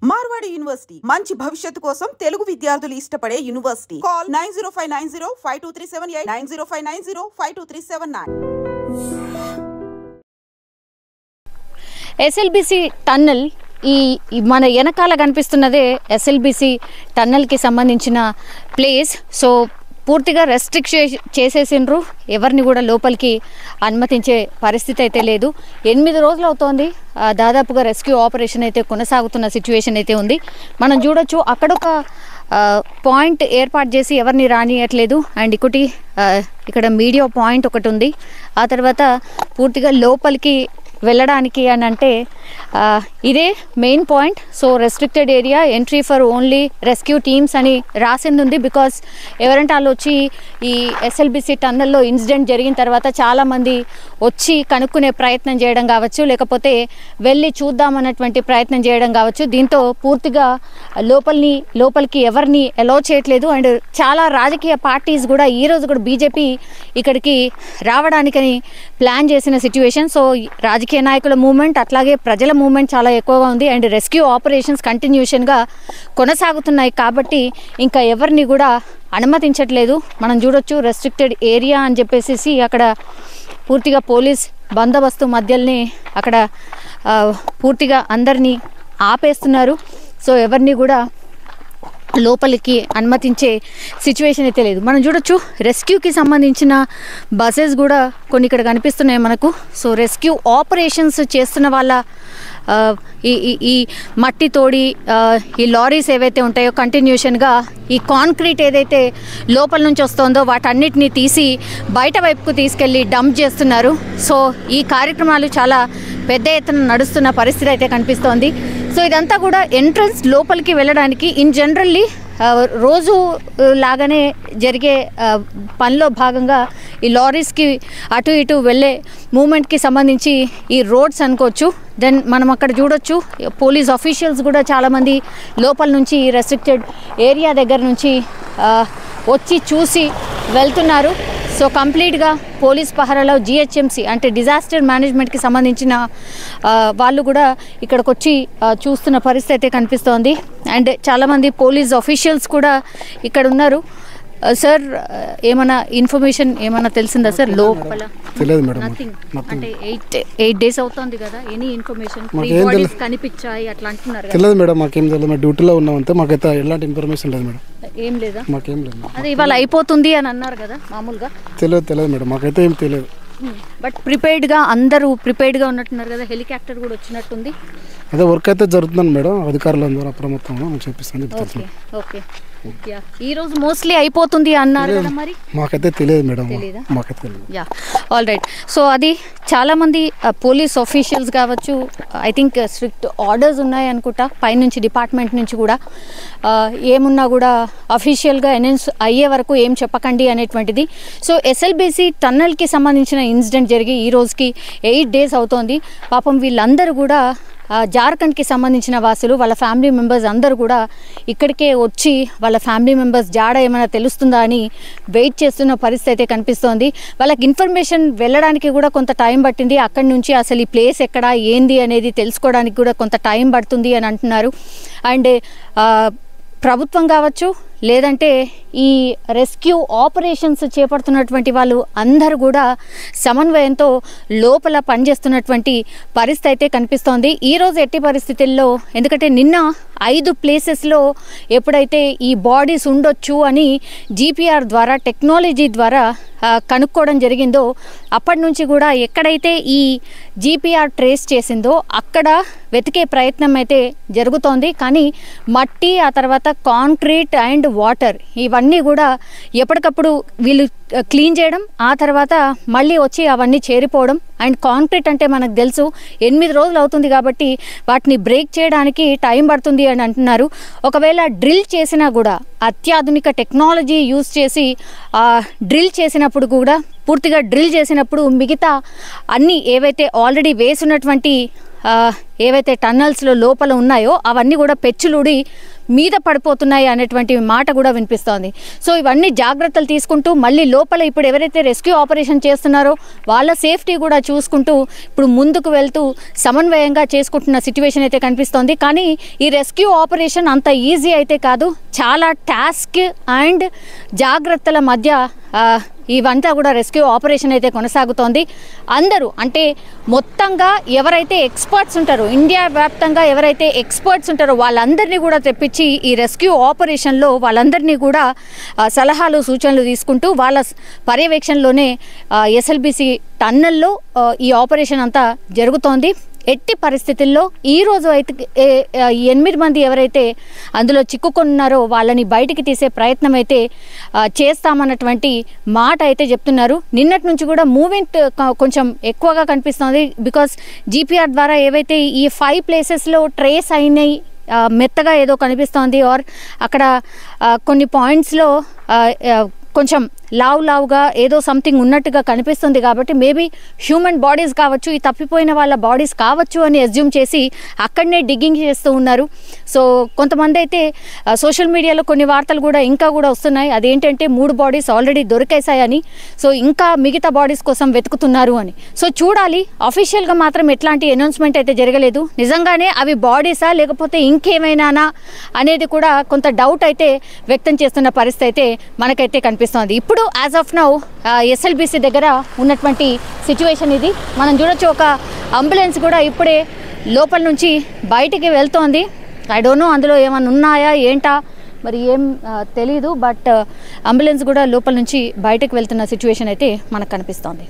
Marwadi university మంచి భవిష్యత్తు కోసం తెలుగు విద్యార్థులు ఇష్టపడే యూనివర్సిటీ. కాల్ 9059052378 9059052379. ఎస్ఎల్బిసి టన్నల్ ఈ మన వెనకాల కనిపిస్తున్నదే ఎస్ఎల్బిసి టన్నల్కి సంబంధించిన ప్లేస్. సో పూర్తిగా రెస్ట్రిక్ట్ చేసేసిండ్రు, ఎవరిని కూడా లోపలికి అనుమతించే పరిస్థితి అయితే లేదు. 8 రోజులు అవుతోంది దాదాపుగా రెస్క్యూ ఆపరేషన్ అయితే కొనసాగుతున్న సిచ్యువేషన్ అయితే ఉంది. మనం చూడొచ్చు అక్కడ ఒక పాయింట్ ఏర్పాటు చేసి ఎవరిని రానియట్లేదు. అండ్ ఇక్కడ మీడియా పాయింట్ ఒకటి ఉంది. ఆ తర్వాత పూర్తిగా లోపలికి వెళ్ళడానికి అని అంటే ఇదే main point. So restricted area, entry for only rescue teams అని రాసింది ఉంది. బికాస్ ఎవరంటే వాళ్ళు వచ్చి ఈ ఎస్ఎల్బిసి టన్నల్లో ఇన్సిడెంట్ జరిగిన తర్వాత చాలామంది వచ్చి కనుక్కునే ప్రయత్నం చేయడం కావచ్చు, లేకపోతే వెళ్ళి చూద్దామన్నటువంటి ప్రయత్నం చేయడం కావచ్చు. దీంతో పూర్తిగా లోపలికి ఎవరిని అలౌ చేయట్లేదు. అండ్ చాలా రాజకీయ పార్టీస్ కూడా ఈరోజు కూడా బీజేపీ ఇక్కడికి రావడానికని ప్లాన్ చేసిన సిచ్యువేషన్. సో రాజకీయ నాయకుల మూవ్మెంట్ అట్లాగే ప్రజల మూవ్మెంట్ చాలా ఎక్కువగా ఉంది. అండ్ రెస్క్యూ ఆపరేషన్స్ కంటిన్యూషన్గా కొనసాగుతున్నాయి కాబట్టి ఇంకా ఎవరిని కూడా అనుమతించట్లేదు. మనం చూడొచ్చు రెస్ట్రిక్టెడ్ ఏరియా అని చెప్పేసి అక్కడ పూర్తిగా పోలీస్ బందోబస్తు మధ్యలోనే అక్కడ పూర్తిగా అందరినీ ఆపేస్తున్నారు. సో ఎవరిని కూడా లోపలికి అనుమతించే సిచ్యువేషన్ అయితే లేదు. మనం చూడొచ్చు రెస్క్యూకి సంబంధించిన బస్సెస్ కూడా కొన్ని ఇక్కడ కనిపిస్తున్నాయి మనకు. సో రెస్క్యూ ఆపరేషన్స్ చేస్తున్న వాళ్ళ ఈ మట్టి తోడి ఈ లారీస్ ఏవైతే ఉంటాయో కంటిన్యూషన్గా ఈ కాంక్రీట్ ఏదైతే లోపల నుంచి వస్తుందో వాటన్నిటిని తీసి బయట వైపుకు తీసుకెళ్ళి డంప్ చేస్తున్నారు. సో ఈ కార్యక్రమాలు చాలా పెద్ద ఎత్తున నడుస్తున్న పరిస్థితి అయితే కనిపిస్తోంది. సో ఇదంతా కూడా ఎంట్రన్స్ లోపలికి వెళ్ళడానికి ఇన్ జనరల్లీ రోజు లాగానే జరిగే పనిలో భాగంగా ఈ లారీస్కి అటు ఇటు వెళ్ళే మూమెంట్కి సంబంధించి ఈ రోడ్స్ అనుకోవచ్చు. దెన్ మనం అక్కడ చూడొచ్చు పోలీస్ ఆఫీషియల్స్ కూడా చాలామంది లోపల నుంచి రెస్ట్రిక్టెడ్ ఏరియా దగ్గర నుంచి వచ్చి చూసి వెళ్తున్నారు. సో కంప్లీట్గా పోలీస్ పహరాలో జిహెచ్ఎంసి అంటే డిజాస్టర్ మేనేజ్మెంట్కి సంబంధించిన వాళ్ళు కూడా ఇక్కడికి వచ్చి చూస్తున్న పరిస్థితి అయితే కనిపిస్తోంది. అండ్ చాలామంది పోలీస్ ఆఫీషియల్స్ కూడా ఇక్కడ ఉన్నారు. సార్ ఏమైనా ఇన్ఫర్మేషన్ ఏమైనా తెలిసిందా సార్ లోపల? తెలియదు మేడం. అంటే 8 days అవుతుంది కదా, ఎనీ ఇన్ఫర్మేషన్ కనిపించాయి అట్లా అంటున్నారు? తెలియదు మేడం, మాకేం తెలియదు. మేము డ్యూటీలో ఉన్నామంటే మాకైతే ఎలాంటి ఇన్ఫర్మేషన్ లేదు మేడం. ఏం లేదా? మాకేం లేదు. అదే ఇవాళ అయిపోతుంది అని అన్నారు కదా మామూలుగా. తెలియదు మేడం, మాకైతే ఏం తెలియదు. బట్ అందరూ ప్రిపేర్డ్గా ఉన్నట్టున్నారు కదా, హెలికాప్టర్ కూడా వచ్చినట్టుంది. అదే వర్క్ అయితే జరుగుతుందని మేడం, అధికారులందరూ అప్రమత్తంగా చూపిస్తాను. ఓకే ఈ రోజు మోస్ట్లీ అయిపోతుంది అన్నారు కదా, మరి మాకైతే తెలియదు మేడం. మాకైతే తెలియదు. Yeah all right. సో అది చాలామంది పోలీస్ ఆఫీషియల్స్ కావచ్చు, ఐ థింక్ స్ట్రిక్ట్ ఆర్డర్స్ ఉన్నాయి అనుకుంటా పైనుంచి డిపార్ట్మెంట్ నుంచి కూడా. ఏమున్నా కూడా అఫీషియల్గా అనౌన్స్ అయ్యే వరకు ఏం చెప్పకండి అనేటువంటిది. సో ఎస్ఎల్బిసి టన్నల్కి సంబంధించిన ఇన్సిడెంట్ జరిగి ఈ రోజుకి 8 days అవుతోంది. పాపం వీళ్ళందరూ కూడా జార్ఖండ్కి సంబంధించిన వాసులు, వాళ్ళ ఫ్యామిలీ మెంబర్స్ అందరూ కూడా ఇక్కడికే వచ్చి వాళ్ళ ఫ్యామిలీ మెంబర్స్ జాడ ఏమైనా తెలుస్తుందా అని వెయిట్ చేస్తున్న పరిస్థితి అయితే కనిపిస్తోంది. వాళ్ళకి ఇన్ఫర్మేషన్ వెళ్ళడానికి కూడా కొంత టైం పట్టింది. అక్కడి నుంచి అసలు ఈ ప్లేస్ ఎక్కడ ఏంది అనేది తెలుసుకోవడానికి కూడా కొంత టైం పడుతుంది అని అంటున్నారు. అండ్ ప్రభుత్వం కావచ్చు లేదంటే ఈ రెస్క్యూ ఆపరేషన్స్ చేపడుతున్నటువంటి వాళ్ళు అందరూ కూడా సమన్వయంతో లోపల పనిచేస్తున్నటువంటి పరిస్థితి అయితే కనిపిస్తోంది. ఈరోజు ఎట్టి పరిస్థితుల్లో, ఎందుకంటే నిన్న 5 places ఎప్పుడైతే ఈ బాడీస్ ఉండొచ్చు అని జీపీఆర్ ద్వారా టెక్నాలజీ ద్వారా కనుక్కోవడం జరిగిందో అప్పటి నుంచి కూడా ఎక్కడైతే ఈ జీపీఆర్ ట్రేస్ చేసిందో అక్కడ వెతికే ప్రయత్నం అయితే జరుగుతోంది. కానీ మట్టి, ఆ తర్వాత కాంక్రీట్ అండ్ వాటర్ ఇవన్నీ కూడా ఎప్పటికప్పుడు వీళ్ళు క్లీన్ చేయడం, ఆ తర్వాత మళ్ళీ వచ్చి అవన్నీ చేరిపోవడం. అండ్ కాంక్రీట్ అంటే మనకు తెలుసు 8 రోజులు అవుతుంది కాబట్టి వాటిని బ్రేక్ చేయడానికి టైం పడుతుంది అని అంటున్నారు. ఒకవేళ డ్రిల్ చేసినా కూడా అత్యాధునిక టెక్నాలజీ యూజ్ చేసి డ్రిల్ చేసినప్పుడు కూడా పూర్తిగా డ్రిల్ చేసినప్పుడు మిగతా అన్నీ ఏవైతే ఆల్రెడీ వేసినటువంటి ఏవైతే టన్నల్స్లో లోపల ఉన్నాయో అవన్నీ కూడా పెచ్చులుడి మీద పడిపోతున్నాయి అనేటువంటి మాట కూడా వినిపిస్తోంది. సో ఇవన్నీ జాగ్రత్తలు తీసుకుంటూ మళ్ళీ లోపల ఇప్పుడు ఎవరైతే రెస్క్యూ ఆపరేషన్ చేస్తున్నారో వాళ్ళ సేఫ్టీ కూడా చూసుకుంటూ ఇప్పుడు ముందుకు వెళ్తూ సమన్వయంగా చేసుకుంటున్న సిచ్యువేషన్ అయితే కనిపిస్తోంది. కానీ ఈ రెస్క్యూ ఆపరేషన్ అంత ఈజీ అయితే కాదు, చాలా టాస్క్ అండ్ జాగ్రత్తల మధ్య ఇవంతా కూడా రెస్క్యూ ఆపరేషన్ అయితే కొనసాగుతోంది. అందరూ అంటే మొత్తంగా ఎవరైతే ఎక్స్పర్ట్స్ ఉంటారో, ఇండియా వ్యాప్తంగా ఎవరైతే ఎక్స్పర్ట్స్ ఉంటారో వాళ్ళందరినీ కూడా తెప్పించి ఈ రెస్క్యూ ఆపరేషన్లో వాళ్ళందరినీ కూడా సలహాలు సూచనలు తీసుకుంటూ వాళ్ళ పర్యవేక్షణలోనే ఎస్ఎల్బిసి టన్నల్లో ఈ ఆపరేషన్ అంతా జరుగుతోంది. ఎట్టి పరిస్థితుల్లో ఈరోజు అయితే 8 మంది ఎవరైతే అందులో చిక్కుకున్నారో వాళ్ళని బయటికి తీసే ప్రయత్నం అయితే చేస్తామన్నటువంటి మాట అయితే చెప్తున్నారు. నిన్నటి నుంచి కూడా మూవ్మెంట్ కొంచెం ఎక్కువగా కనిపిస్తుంది. బికాస్ జీపీఆర్ ద్వారా ఏవైతే ఈ 5 ప్లేసెస్లో ట్రేస్ అయినాయి మెత్తగా ఏదో కనిపిస్తోంది, ఆర్ అక్కడ కొన్ని పాయింట్స్లో కొంచెం లావుగా ఏదో సంథింగ్ ఉన్నట్టుగా కనిపిస్తుంది. కాబట్టి మేబీ హ్యూమన్ బాడీస్ కావచ్చు, ఈ తప్పిపోయిన వాళ్ళ బాడీస్ కావచ్చు అని అజ్యూమ్ చేసి అక్కడనే డిగ్గింగ్ చేస్తూ ఉన్నారు. సో కొంతమంది అయితే సోషల్ మీడియాలో కొన్ని వార్తలు కూడా ఇంకా కూడా వస్తున్నాయి, అదేంటంటే 3 బాడీస్ ఆల్రెడీ దొరికేశాయని, సో ఇంకా మిగతా బాడీస్ కోసం వెతుకుతున్నారు అని. సో చూడాలి, అఫీషియల్గా మాత్రం ఎట్లాంటి అనౌన్స్మెంట్ అయితే జరగలేదు. నిజంగానే అవి బాడీసా లేకపోతే ఇంకేమైనానా అనేది కూడా కొంత డౌట్ అయితే వ్యక్తం చేస్తున్న పరిస్థితి అయితే మనకైతే కనిపిస్తోంది. ఇప్పుడు యాజ్ ఆఫ్ నౌ ఎస్ఎల్బిసి దగ్గర ఉన్నటువంటి సిచ్యువేషన్ ఇది. మనం చూడొచ్చు, ఒక అంబులెన్స్ కూడా ఇప్పుడే లోపల నుంచి బయటికి వెళ్తోంది. ఐ డోంట్ నో అందులో ఏమైనా ఉన్నాయా ఏంటా మరి ఏం తెలీదు, బట్ అంబులెన్స్ కూడా లోపల నుంచి బయటకు వెళ్తున్న సిచ్యువేషన్ అయితే మనకు కనిపిస్తోంది.